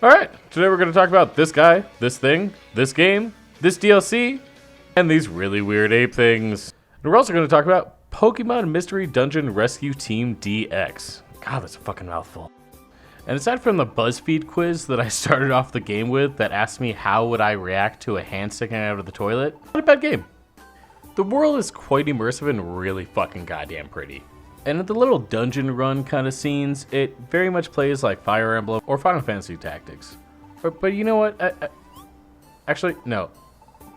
Alright, today we're going to talk about this guy, this thing, this game, this DLC, and these really weird ape things. And we're also going to talk about Pokemon Mystery Dungeon Rescue Team DX. God, that's a fucking mouthful. And aside from the BuzzFeed quiz that I started off the game with that asked me how would I react to a hand sticking out of the toilet, not a bad game. The world is quite immersive and really fucking goddamn pretty. And at the little dungeon run kind of scenes, it very much plays like Fire Emblem or Final Fantasy Tactics. But you know what? Actually, no.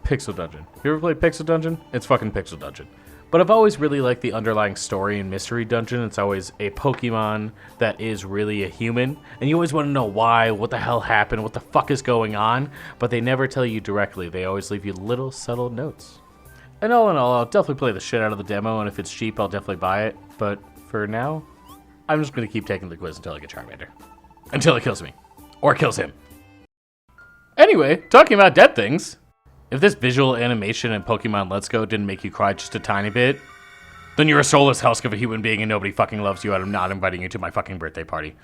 Pixel Dungeon. You ever played Pixel Dungeon? It's fucking Pixel Dungeon. But I've always really liked the underlying story in Mystery Dungeon. It's always a Pokemon that is really a human. And you always want to know why, what the hell happened, what the fuck is going on. But they never tell you directly. They always leave you little subtle notes. And all in all, I'll definitely play the shit out of the demo, and if it's cheap, I'll definitely buy it. But for now, I'm just going to keep taking the quiz until I get Charmander. Until it kills me. Or kills him. Anyway, talking about dead things. If this visual animation in Pokemon Let's Go didn't make you cry just a tiny bit, then you're a soulless husk of a human being and nobody fucking loves you and I'm not inviting you to my fucking birthday party.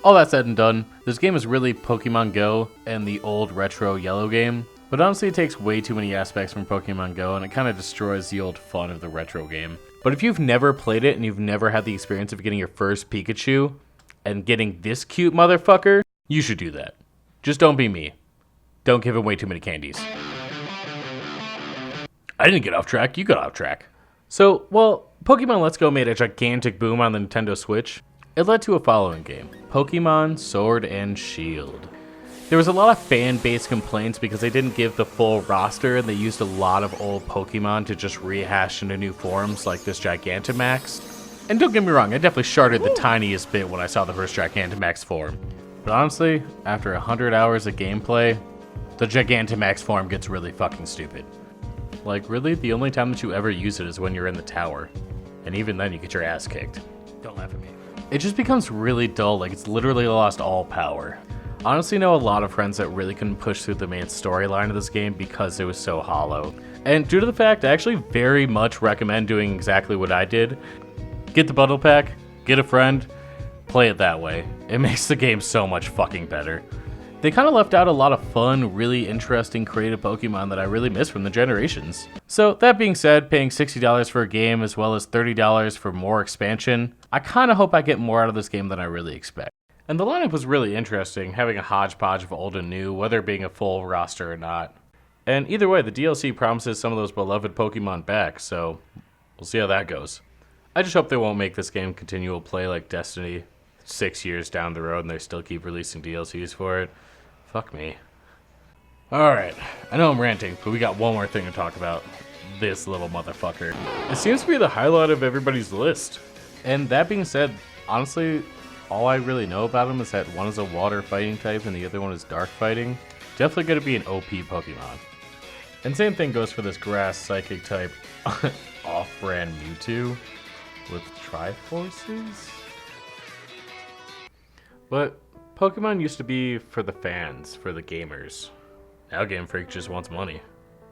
All that said and done, this game is really Pokemon Go and the old retro yellow game. But honestly, it takes way too many aspects from Pokemon Go, and it kind of destroys the old fun of the retro game. But if you've never played it, and you've never had the experience of getting your first Pikachu, and getting this cute motherfucker, you should do that. Just don't be me. Don't give him way too many candies. I didn't get off track, you got off track. So, well, Pokemon Let's Go made a gigantic boom on the Nintendo Switch. It led to a following game, Pokemon Sword and Shield. There was a lot of fan-based complaints because they didn't give the full roster and they used a lot of old Pokemon to just rehash into new forms like this Gigantamax. And don't get me wrong, I definitely sharded the tiniest bit when I saw the first Gigantamax form. But honestly, after 100 hours of gameplay, the Gigantamax form gets really fucking stupid. Like really, the only time that you ever use it is when you're in the tower. And even then you get your ass kicked. Don't laugh at me. It just becomes really dull, like it's literally lost all power. Honestly, know a lot of friends that really couldn't push through the main storyline of this game because it was so hollow. And due to the fact, I actually very much recommend doing exactly what I did. Get the bundle pack, get a friend, play it that way. It makes the game so much fucking better. They kind of left out a lot of fun, really interesting, creative Pokemon that I really miss from the generations. So that being said, paying $60 for a game as well as $30 for more expansion, I kind of hope I get more out of this game than I really expect. And the lineup was really interesting, having a hodgepodge of old and new, whether being a full roster or not. And either way, the DLC promises some of those beloved Pokemon back, so we'll see how that goes. I just hope they won't make this game continual play like Destiny 6 years down the road and they still keep releasing DLCs for it. Fuck me. Alright, I know I'm ranting, but we got one more thing to talk about. This little motherfucker. It seems to be the highlight of everybody's list. And that being said, honestly, all I really know about him is that one is a water fighting type and the other one is dark fighting. Definitely going to be an OP Pokemon. And same thing goes for this grass psychic type off-brand Mewtwo with Triforces. But Pokemon used to be for the fans, for the gamers. Now Game Freak just wants money.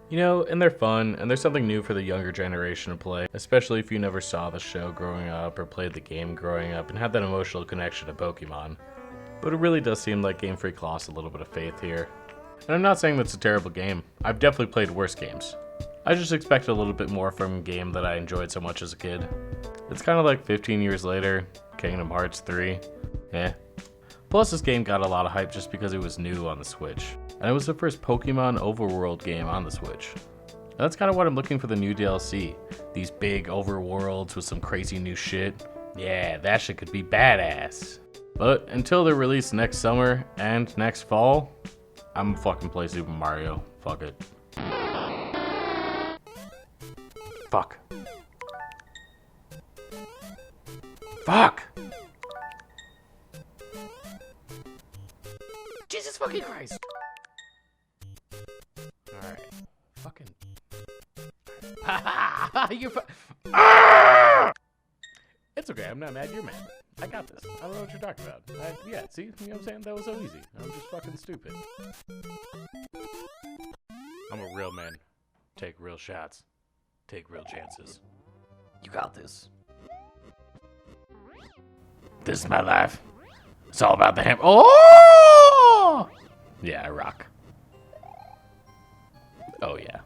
You know, and they're fun, and there's something new for the younger generation to play, especially if you never saw the show growing up or played the game growing up and had that emotional connection to Pokemon. But it really does seem like Game Freak lost a little bit of faith here. And I'm not saying that's a terrible game. I've definitely played worse games. I just expect a little bit more from a game that I enjoyed so much as a kid. It's kind of like 15 years later, Kingdom Hearts 3. Eh. Plus this game got a lot of hype just because it was new on the Switch. And it was the first Pokemon overworld game on the Switch. And that's kind of what I'm looking for the new DLC. These big overworlds with some crazy new shit. Yeah, that shit could be badass. But until they're released next summer and next fall, I'm gonna fucking play Super Mario. Fuck it. Fuck. Fuck! Jesus fucking Christ! Alright. Fucking. You're It's okay, I'm not mad, you're mad. I got this. I don't know what you're talking about. Yeah, see? You know what I'm saying? That was so easy. I'm just fucking stupid. I'm a real man. Take real shots. Take real chances. You got this. This is my life. It's all about the hammer. Oh! Oh yeah.